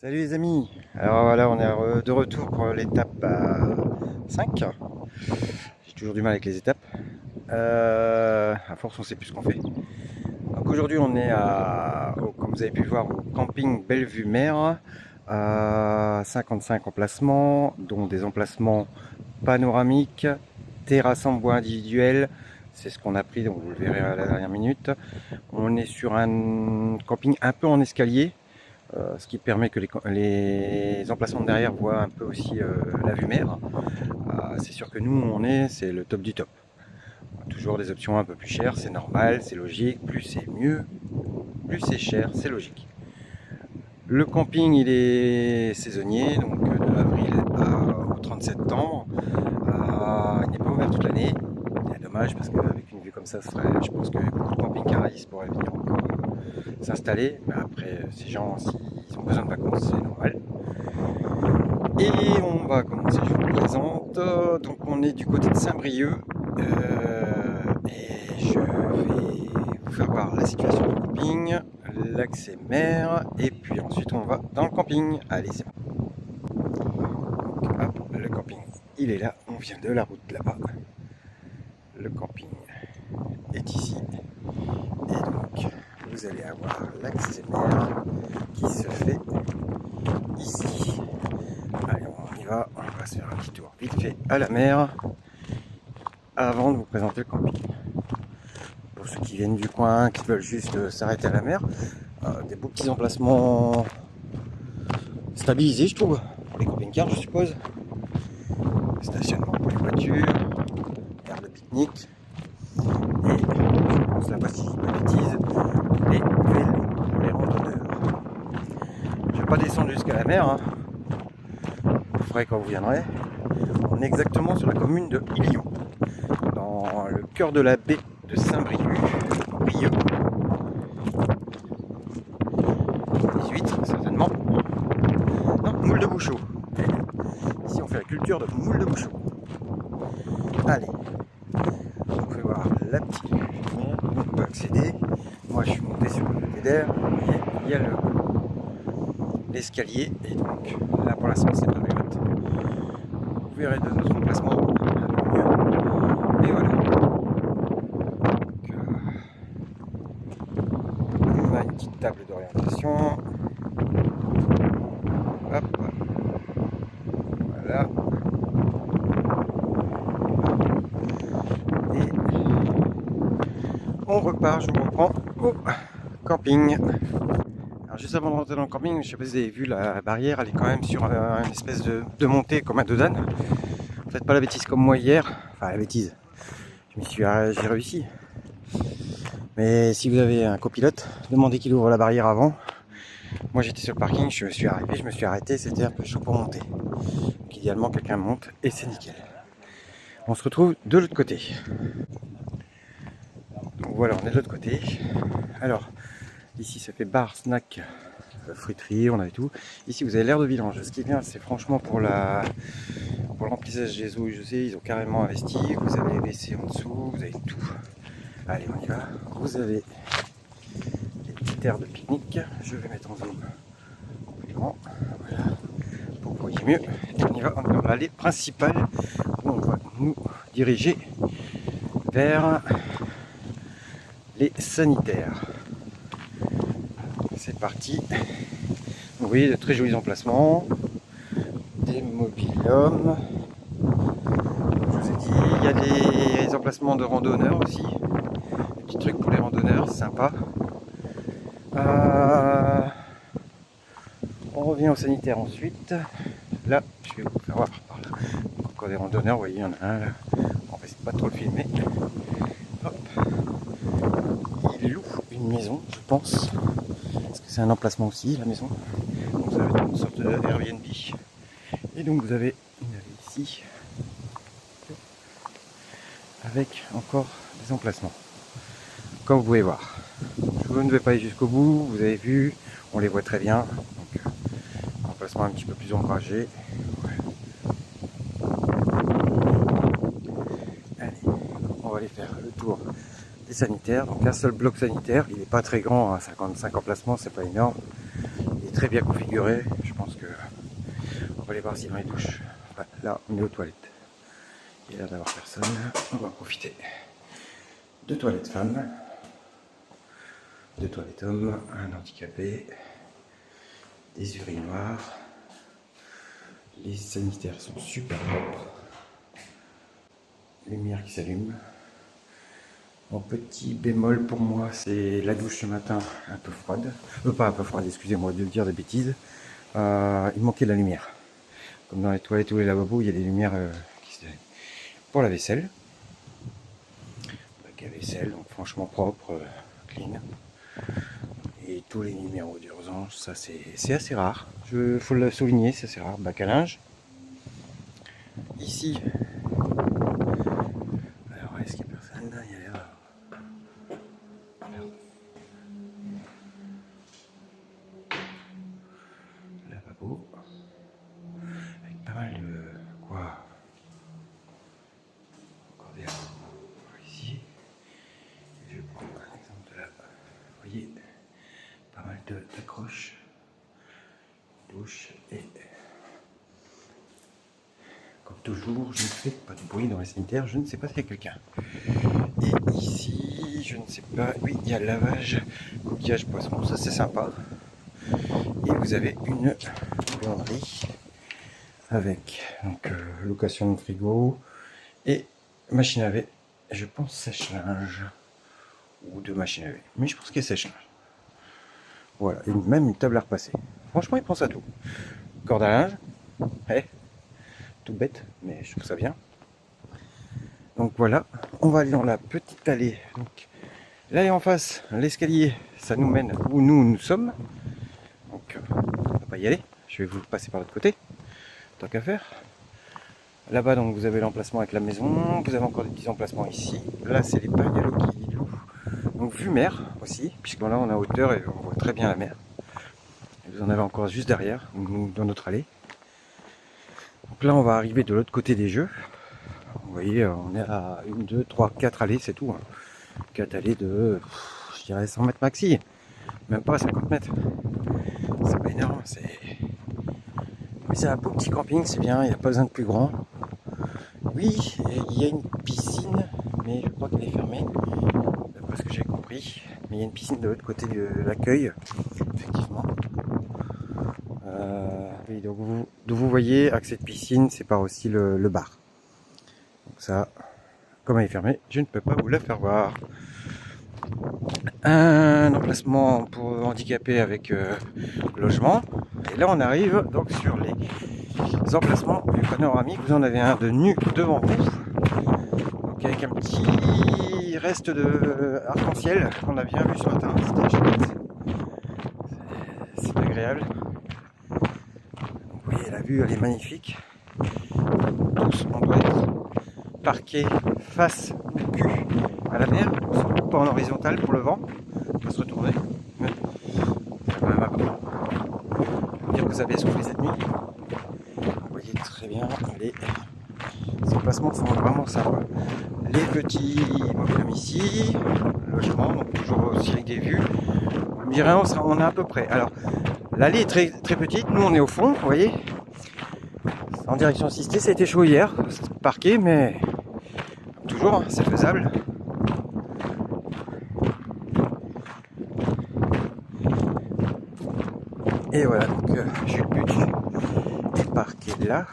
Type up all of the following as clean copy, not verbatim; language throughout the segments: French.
Salut les amis, alors voilà on est de retour pour l'étape 5. J'ai toujours du mal avec les étapes, à force on sait plus ce qu'on fait. Donc aujourd'hui on est comme vous avez pu voir, au camping Bellevue-Mer, à 55 emplacements, dont des emplacements panoramiques, terrasse en bois individuel, c'est ce qu'on a pris, donc vous le verrez à la dernière minute. On est sur un camping un peu en escalier, ce qui permet que les emplacements de derrière voient un peu aussi la vue mer. C'est sûr que nous, c'est le top du top. Toujours des options un peu plus chères, c'est normal, c'est logique. Plus c'est mieux, plus c'est cher, c'est logique. Le camping, il est saisonnier, donc de avril au 30 septembre. Il n'est pas ouvert toute l'année. C'est dommage parce qu'avec une vue comme ça, je pense que beaucoup de camping-caristes pourraient venir encore s'installer. Mais après, ces gens, s'ils ont besoin de vacances, c'est normal. Et on va commencer, je vous présente. Donc on est du côté de Saint-Brieuc. Et je vais vous faire voir la situation du camping, l'accès mer, et puis ensuite on va dans le camping. Allez, c'est bon. Donc, hop, le camping, il est là. On vient de la route là-bas. Le camping est ici. Et donc, vous allez avoir l'accès mer qui se fait ici. Allez, on y va. On va se faire un petit tour vite fait à la mer avant de vous présenter le camping. Pour ceux qui viennent du coin, qui veulent juste s'arrêter à la mer, des beaux petits emplacements stabilisés, je trouve, pour les camping-cars, je suppose. Stationnement pour les voitures, aire de pique-nique, et je pense là-bas, si je dis pas de bêtises, les vélos pour les randonneurs. Je ne vais pas descendre jusqu'à la mer, hein. Vous le ferez quand vous viendrez. On est exactement sur la commune de Ilion, dans le cœur de la baie de Saint-Brieuc. 18 certainement. Non, moule de Bouchot. Ici on fait la culture de moule de Bouchot. Allez, vous pouvez voir la petite vue. On peut accéder. Moi je suis monté sur le belvédère. Il y a l'escalier. Et donc là pour l'instant c'est pas rigolote. Vous verrez de notre emplacement un peu mieux. Et voilà. Donc, on a une petite table d'orientation. Hop. Voilà. Et on repart, je vous reprends au camping. Alors juste avant de rentrer dans le camping, je ne sais pas si vous avez vu, la barrière, elle est quand même sur une espèce de montée comme un dos d'âne. Faites pas la bêtise comme moi hier. Enfin la bêtise. J'ai réussi. Mais si vous avez un copilote, demandez qu'il ouvre la barrière avant. Moi j'étais sur le parking, je me suis arrivé, je me suis arrêté, c'était un peu chaud pour monter. Donc idéalement quelqu'un monte et c'est nickel. On se retrouve de l'autre côté. Donc voilà, on est de l'autre côté. Alors, ici ça fait bar, snack, fruiterie, on avait tout. Ici vous avez l'air de vidange. Ce qui est bien, c'est franchement pour l'emplissage des eaux usées, ils ont carrément investi. Vous avez les WC en dessous, vous avez tout. Allez, on y va. Vous avez les petites aires de pique-nique. Je vais mettre en zoom plus grand. Voilà. Pour que vous voyez mieux. Et on y va, on est dans l'allée principale où on va nous diriger vers les sanitaires. C'est parti. Vous voyez de très jolis emplacements, des mobil-hommes. Je vous ai dit, il y a des emplacements de randonneurs aussi. Des petits trucs pour les randonneurs, c'est sympa. On revient au sanitaire ensuite. Là, je vais vous faire voir par là. Encore des randonneurs, vous voyez, il y en a un là. On va essayer de pas trop le filmer. Hop. Il loue une maison, je pense. Parce que c'est un emplacement aussi, la maison. Donc ça va être une sorte de Airbnb. Et donc vous avez une allée ici. Avec encore des emplacements. Comme vous pouvez voir. Je ne vais pas aller jusqu'au bout, vous avez vu, on les voit très bien. Donc, emplacement un petit peu plus ombragé. Ouais. Allez, on va aller faire le tour des sanitaires. Donc un seul bloc sanitaire, il n'est pas très grand, hein, 55 emplacements, c'est pas énorme. Il est très bien configuré. Je pense que on va aller voir si dans les douches. Ouais, là, on est aux toilettes. Il y a l'air d'avoir personne. On va profiter. 2 toilettes femmes, 2 toilettes hommes, un handicapé, des urinoirs. Les sanitaires sont super propres. Lumière qui s'allume. Mon petit bémol pour moi, c'est la douche ce matin un peu froide. Pas un peu froide, excusez-moi de dire des bêtises. Il manquait de la lumière. Comme dans les toilettes ou les lavabos, il y a des lumières qui se... Pour la vaisselle. Bac à vaisselle, donc franchement propre, clean. Et tous les numéros d'urgence, ça c'est assez rare. Il faut le souligner, c'est assez rare. Bac à linge. Ici. Alors, est-ce qu'il y a personne là? Il y a l'air... Lavabo. Avec pas mal de... Quoi? Encore des lavabos ici. Et je vais prendre un exemple de là. Vous voyez, pas mal d'accroches. Douche et... Comme toujours, je ne fais pas de bruit dans les sanitaires, je ne sais pas s'il y a quelqu'un. Et ici, je ne sais pas, oui, il y a le lavage, coquillage, poisson, ça c'est sympa. Et vous avez une buanderie avec donc, location de frigo et machine à laver, je pense sèche-linge, ou deux machines à laver, mais je pense qu'il y a sèche-linge. Voilà, et même une table à repasser. Franchement, il pense à tout. Corde à linge, hey. Tout bête, mais je trouve ça bien. Donc voilà, on va aller dans la petite allée. Donc l'allée en face, l'escalier, ça nous mène où nous sommes. Donc on va pas y aller. Je vais vous passer par l'autre côté, tant qu'à faire. Là-bas, donc vous avez l'emplacement avec la maison. Vous avez encore des petits emplacements ici. Là, c'est les bungalows qui louent. Donc vue mer aussi, puisque là on est à hauteur et on voit très bien la mer. Et vous en avez encore juste derrière, dans notre allée. Donc là, on va arriver de l'autre côté des jeux. Vous voyez, on est à 1, 2, 3, 4 allées, c'est tout. Hein. 4 allées de, je dirais, 100 mètres maxi. Même pas 50 mètres. C'est pas énorme. Mais c'est un beau petit camping, c'est bien, il n'y a pas besoin de plus grand. Oui, il y a une piscine, mais je crois qu'elle est fermée, d'après ce que j'ai compris. Mais il y a une piscine de l'autre côté de l'accueil, effectivement. Oui, donc vous voyez, accès de piscine, c'est par aussi le bar. Donc ça, comme elle est fermée, je ne peux pas vous la faire voir. Un emplacement pour handicapés avec logement. Et là, on arrive donc sur les emplacements du panoramique. Vous en avez un de nu devant vous. Donc avec un petit reste de arc-en-ciel qu'on a bien vu ce matin. C'est agréable. Vous voyez, la vue, elle est magnifique. Tous, on doit être parqué face au cul à la mer, surtout pas en horizontal pour le vent. On va se retourner. Dire que vous avez soufflé cette nuit. Vous voyez très bien, les emplacements sont vraiment sympas. Les petits mobilhomes ici, logement, donc toujours aussi avec des vues. On dirait on est à peu près. Alors, l'allée est très, très petite, nous on est au fond, vous voyez. En direction assistée, ça a été chaud hier, parqué, mais toujours, hein, c'est faisable. Et voilà, donc Jules Butch est parqué là.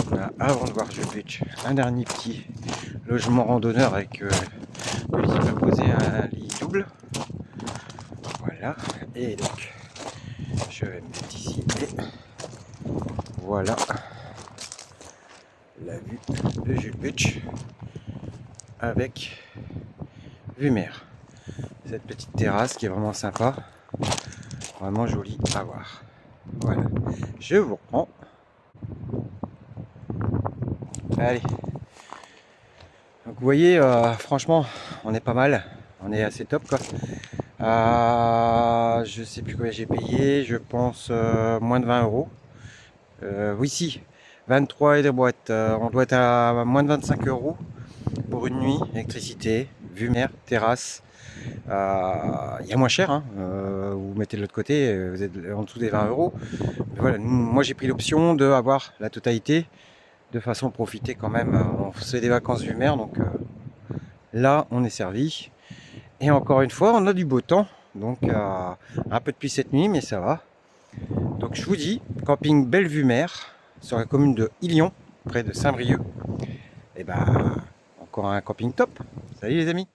Voilà, avant de voir Jules Butch, un dernier petit logement randonneur avec le lit à poser un lit double. Voilà, et donc je vais me mettre ici et voilà la vue de Jules Butch avec vue mer. Cette petite terrasse qui est vraiment sympa. Vraiment joli à voir. Voilà, je vous reprends. Allez. Donc vous voyez, franchement, on est pas mal. On est assez top quoi. Je sais plus combien j'ai payé. Je pense moins de 20 euros. Oui, si. 23 et des boîtes. On doit être à moins de 25 euros pour une nuit. Électricité, vue mer, terrasse. Il y a moins cher, hein. Vous mettez de l'autre côté, vous êtes en dessous des 20 euros. Mais voilà, moi j'ai pris l'option de avoir la totalité, de façon à profiter quand même. On fait des vacances vue mer, donc là on est servi. Et encore une fois, on a du beau temps, donc un peu de pluie cette nuit, mais ça va. Donc je vous dis, camping Belle-Vue Mer, sur la commune de Illion, près de Saint-Brieuc. Et ben, encore un camping top. Salut les amis!